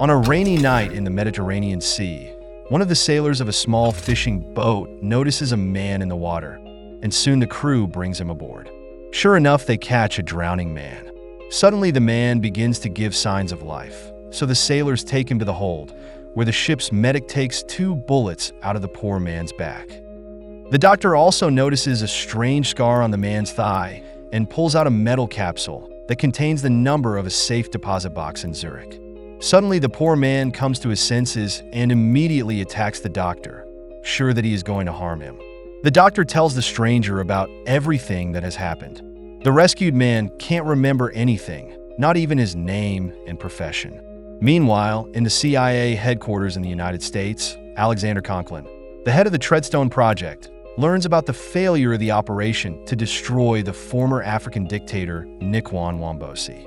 On a rainy night in the Mediterranean Sea, one of the sailors of a small fishing boat notices a man in the water, and soon the crew brings him aboard. Sure enough, they catch a drowning man. Suddenly, the man begins to give signs of life, so the sailors take him to the hold, where the ship's medic takes 2 bullets out of the poor man's back. The doctor also notices a strange scar on the man's thigh and pulls out a metal capsule that contains the number of a safe deposit box in Zurich. Suddenly, the poor man comes to his senses and immediately attacks the doctor, sure that he is going to harm him. The doctor tells the stranger about everything that has happened. The rescued man can't remember anything, not even his name and profession. Meanwhile, in the CIA headquarters in the United States, Alexander Conklin, the head of the Treadstone Project, learns about the failure of the operation to destroy the former African dictator Nkwana Wambosi.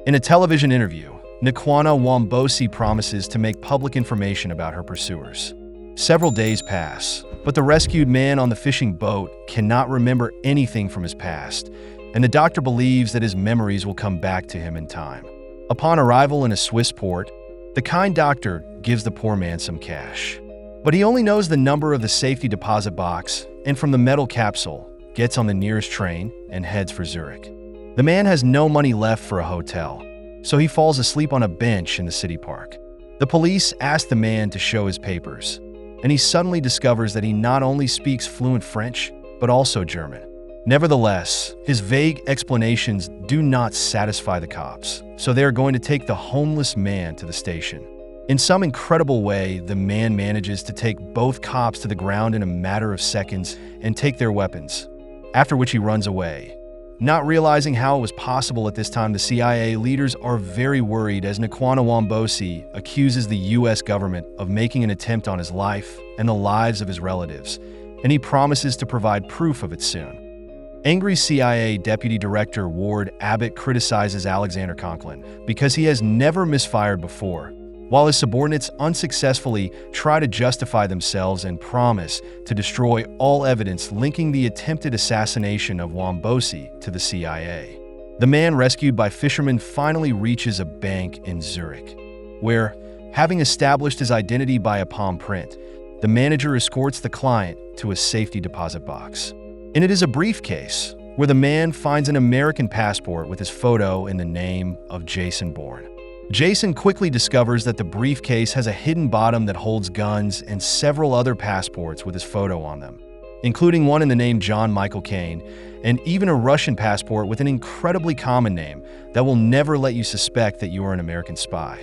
In a television interview, Nkwana Wambosi promises to make public information about her pursuers. Several days pass, but the rescued man on the fishing boat cannot remember anything from his past, and the doctor believes that his memories will come back to him in time. Upon arrival in a Swiss port, the kind doctor gives the poor man some cash. But he only knows the number of the safety deposit box, and from the metal capsule, gets on the nearest train and heads for Zurich. The man has no money left for a hotel, so he falls asleep on a bench in the city park. The police ask the man to show his papers, and he suddenly discovers that he not only speaks fluent French, but also German. Nevertheless, his vague explanations do not satisfy the cops, so they are going to take the homeless man to the station. In some incredible way, the man manages to take both cops to the ground in a matter of seconds and take their weapons, after which he runs away. Not realizing how it was possible at this time, the CIA leaders are very worried as Nkwana Wambosi accuses the US government of making an attempt on his life and the lives of his relatives, and he promises to provide proof of it soon. Angry CIA Deputy Director Ward Abbott criticizes Alexander Conklin because he has never misfired before, while his subordinates unsuccessfully try to justify themselves and promise to destroy all evidence linking the attempted assassination of Wambosi to the CIA. The man rescued by fishermen finally reaches a bank in Zurich, where, having established his identity by a palm print, the manager escorts the client to a safety deposit box. And it is a briefcase where the man finds an American passport with his photo and the name of Jason Bourne. Jason quickly discovers that the briefcase has a hidden bottom that holds guns and several other passports with his photo on them, including one in the name John Michael Caine, and even a Russian passport with an incredibly common name that will never let you suspect that you are an American spy.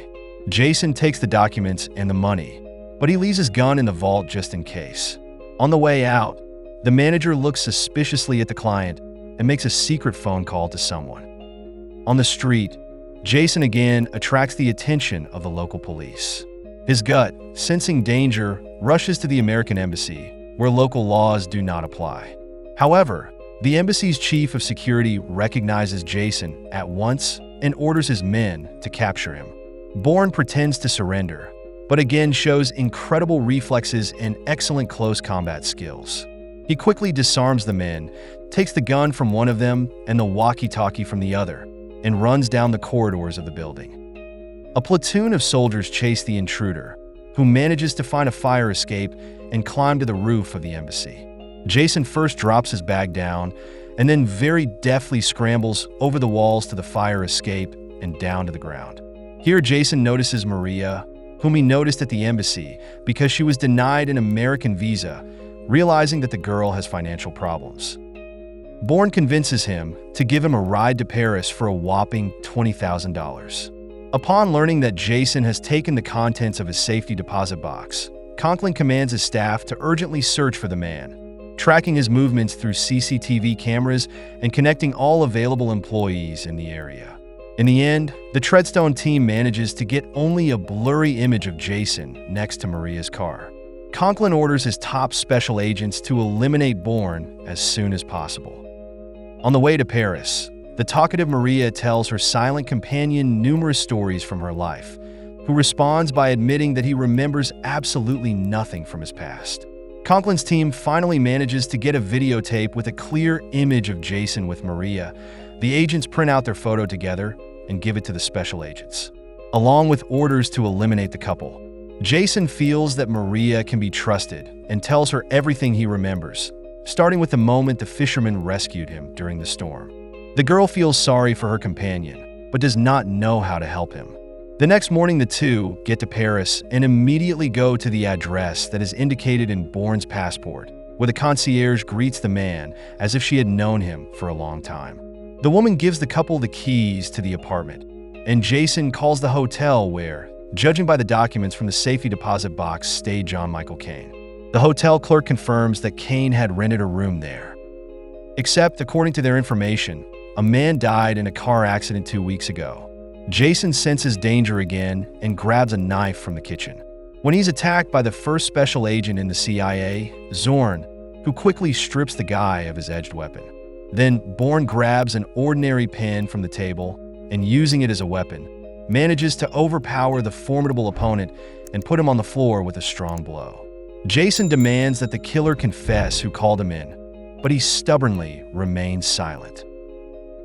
Jason takes the documents and the money, but he leaves his gun in the vault just in case. On the way out, the manager looks suspiciously at the client and makes a secret phone call to someone. On the street, Jason again attracts the attention of the local police. His gut, sensing danger, rushes to the American embassy, where local laws do not apply. However, the embassy's chief of security recognizes Jason at once and orders his men to capture him. Bourne pretends to surrender, but again shows incredible reflexes and excellent close combat skills. He quickly disarms the men, takes the gun from one of them and the walkie-talkie from the other, and runs down the corridors of the building. A platoon of soldiers chase the intruder, who manages to find a fire escape and climb to the roof of the embassy. Jason first drops his bag down, and then very deftly scrambles over the walls to the fire escape and down to the ground. Here, Jason notices Maria, whom he noticed at the embassy because she was denied an American visa, realizing that the girl has financial problems. Bourne convinces him to give him a ride to Paris for a whopping $20,000. Upon learning that Jason has taken the contents of his safety deposit box, Conklin commands his staff to urgently search for the man, tracking his movements through CCTV cameras and connecting all available employees in the area. In the end, the Treadstone team manages to get only a blurry image of Jason next to Maria's car. Conklin orders his top special agents to eliminate Bourne as soon as possible. On the way to Paris, the talkative Maria tells her silent companion numerous stories from her life, who responds by admitting that he remembers absolutely nothing from his past. Conklin's team finally manages to get a videotape with a clear image of Jason with Maria. The agents print out their photo together and give it to the special agents. along with orders to eliminate the couple. Jason feels that Maria can be trusted and tells her everything he remembers, starting with the moment the fisherman rescued him during the storm. The girl feels sorry for her companion, but does not know how to help him. The next morning, the two get to Paris and immediately go to the address that is indicated in Bourne's passport, where the concierge greets the man as if she had known him for a long time. The woman gives the couple the keys to the apartment, and Jason calls the hotel where, judging by the documents from the safety deposit box, stayed John Michael Caine. The hotel clerk confirms that Caine had rented a room there. Except, according to their information, a man died in a car accident 2 weeks ago. Jason senses danger again and grabs a knife from the kitchen. When he's attacked by the first special agent in the CIA, Zorn, who quickly strips the guy of his edged weapon. Then Bourne grabs an ordinary pen from the table and, using it as a weapon, manages to overpower the formidable opponent and put him on the floor with a strong blow. Jason demands that the killer confess who called him in, but he stubbornly remains silent.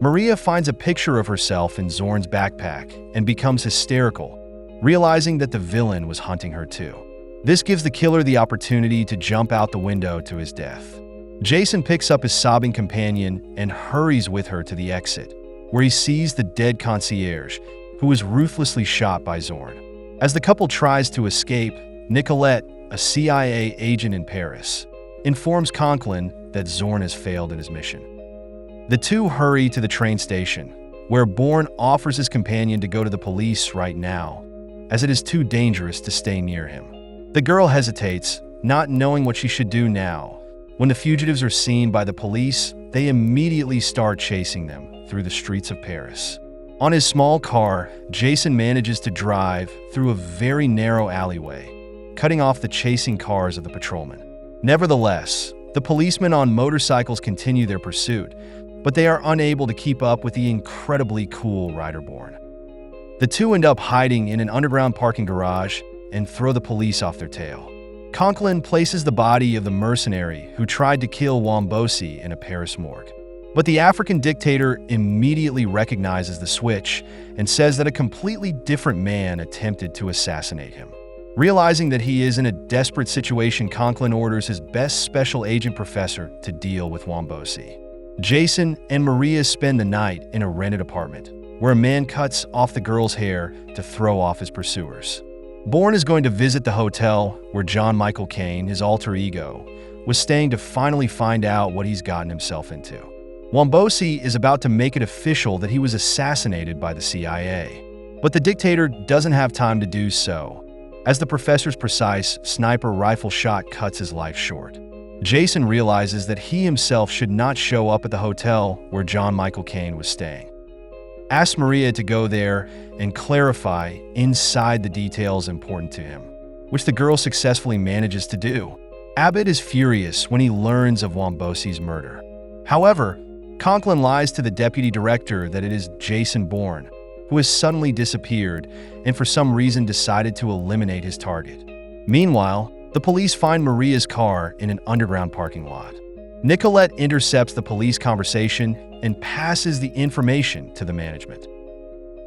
Maria finds a picture of herself in Zorn's backpack and becomes hysterical, realizing that the villain was hunting her too. This gives the killer the opportunity to jump out the window to his death. Jason picks up his sobbing companion and hurries with her to the exit, where he sees the dead concierge, who was ruthlessly shot by Zorn. As the couple tries to escape, Nicolette, a CIA agent in Paris, informs Conklin that Zorn has failed in his mission. The two hurry to the train station, where Bourne offers his companion to go to the police right now, as it is too dangerous to stay near him. The girl hesitates, not knowing what she should do now. When the fugitives are seen by the police, they immediately start chasing them through the streets of Paris. On his small car, Jason manages to drive through a very narrow alleyway, cutting off the chasing cars of the patrolmen. Nevertheless, the policemen on motorcycles continue their pursuit, but they are unable to keep up with the incredibly cool rider Bourne. The two end up hiding in an underground parking garage and throw the police off their tail. Conklin places the body of the mercenary who tried to kill Wombosi in a Paris morgue. But the African dictator immediately recognizes the switch and says that a completely different man attempted to assassinate him. Realizing that he is in a desperate situation, Conklin orders his best special agent professor to deal with Wombosi. Jason and Maria spend the night in a rented apartment, where a man cuts off the girl's hair to throw off his pursuers. Bourne is going to visit the hotel where John Michael Caine, his alter ego, was staying to finally find out what he's gotten himself into. Wombosi is about to make it official that he was assassinated by the CIA, but the dictator doesn't have time to do so, as the professor's precise sniper rifle shot cuts his life short. Jason realizes that he himself should not show up at the hotel where John Michael Caine was staying. Asks Maria to go there and clarify inside the details important to him, which the girl successfully manages to do. Abbott is furious when he learns of Wombosi's murder. However, Conklin lies to the deputy director that it is Jason Bourne, who has suddenly disappeared and for some reason decided to eliminate his target. Meanwhile, the police find Maria's car in an underground parking lot. Nicolette intercepts the police conversation and passes the information to the management.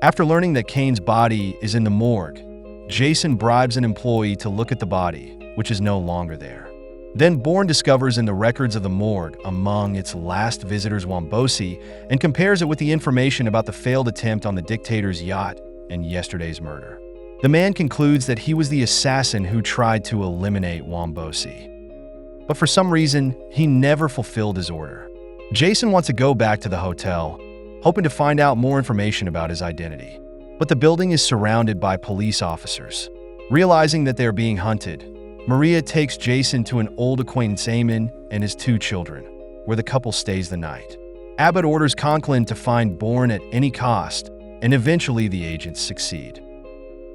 After learning that Caine's body is in the morgue, Jason bribes an employee to look at the body, which is no longer there. Then Bourne discovers in the records of the morgue among its last visitors Wombosi and compares it with the information about the failed attempt on the dictator's yacht and yesterday's murder. The man concludes that he was the assassin who tried to eliminate Wombosi. But for some reason, he never fulfilled his order. Jason wants to go back to the hotel, hoping to find out more information about his identity. But the building is surrounded by police officers. Realizing that they are being hunted, Maria takes Jason to an old acquaintance, Damon, and his 2 children, where the couple stays the night. Abbott orders Conklin to find Bourne at any cost, and eventually the agents succeed.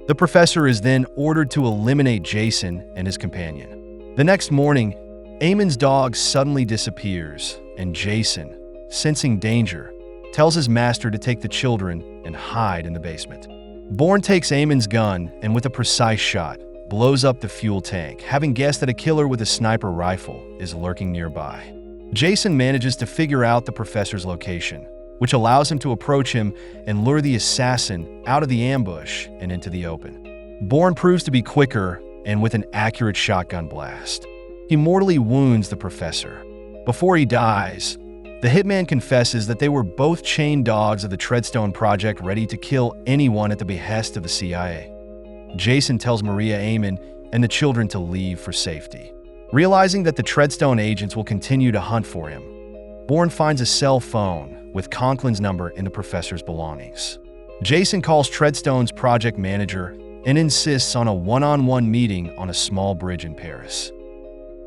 The professor is then ordered to eliminate Jason and his companion. The next morning, Eamon's dog suddenly disappears, and Jason, sensing danger, tells his master to take the children and hide in the basement. Bourne takes Eamon's gun and with a precise shot, blows up the fuel tank, having guessed that a killer with a sniper rifle is lurking nearby. Jason manages to figure out the professor's location, which allows him to approach him and lure the assassin out of the ambush and into the open. Bourne proves to be quicker and with an accurate shotgun blast. He mortally wounds the professor. Before he dies, the hitman confesses that they were both chained dogs of the Treadstone Project, ready to kill anyone at the behest of the CIA. Jason tells Maria, Eamon, and the children to leave for safety. Realizing that the Treadstone agents will continue to hunt for him, Bourne finds a cell phone with Conklin's number in the professor's belongings. Jason calls Treadstone's project manager and insists on a one-on-one meeting on a small bridge in Paris.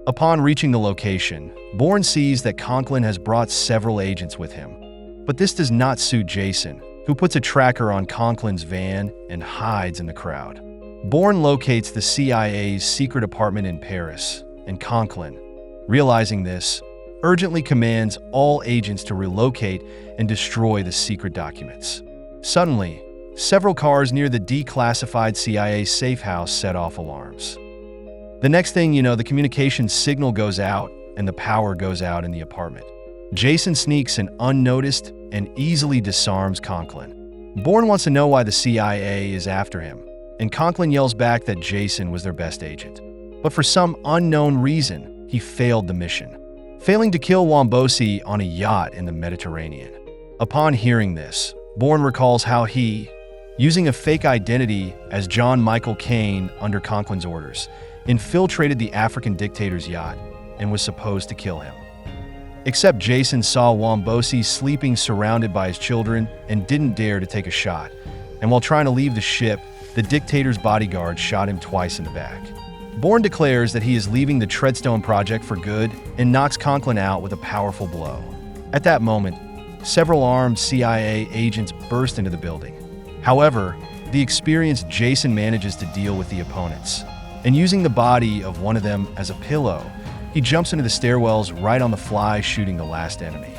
Upon reaching the location, Bourne sees that Conklin has brought several agents with him. But this does not suit Jason, who puts a tracker on Conklin's van and hides in the crowd. Bourne locates the CIA's secret apartment in Paris, and Conklin, realizing this, urgently commands all agents to relocate and destroy the secret documents. Suddenly, several cars near the declassified CIA safe house set off alarms. The next thing you know, the communications signal goes out and the power goes out in the apartment. Jason sneaks in unnoticed and easily disarms Conklin. Bourne wants to know why the CIA is after him, and Conklin yells back that Jason was their best agent. But for some unknown reason, he failed the mission, failing to kill Wombosi on a yacht in the Mediterranean. Upon hearing this, Bourne recalls how he, using a fake identity as John Michael Caine under Conklin's orders, infiltrated the African dictator's yacht and was supposed to kill him. Except Jason saw Wombosi sleeping surrounded by his children and didn't dare to take a shot. And while trying to leave the ship, the dictator's bodyguard shot him twice in the back. Bourne declares that he is leaving the Treadstone Project for good and knocks Conklin out with a powerful blow. At that moment, several armed CIA agents burst into the building. However, the experienced Jason manages to deal with the opponents, and using the body of one of them as a pillow, he jumps into the stairwells right on the fly, shooting the last enemy.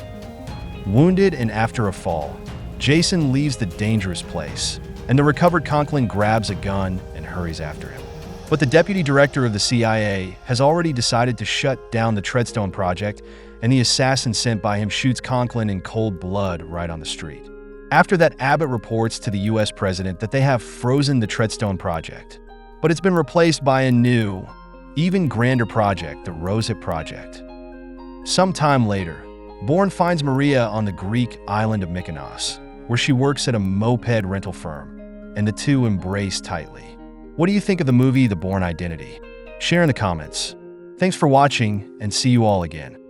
Wounded and after a fall, Jason leaves the dangerous place, and the recovered Conklin grabs a gun and hurries after him. But the deputy director of the CIA has already decided to shut down the Treadstone Project, and the assassin sent by him shoots Conklin in cold blood right on the street. After that, Abbott reports to the US president that they have frozen the Treadstone Project, but it's been replaced by a new, even grander project, the Rosette Project. Some time later, Bourne finds Maria on the Greek island of Mykonos, where she works at a moped rental firm, and the two embrace tightly. What do you think of the movie The Bourne Identity? Share in the comments. Thanks for watching, and see you all again.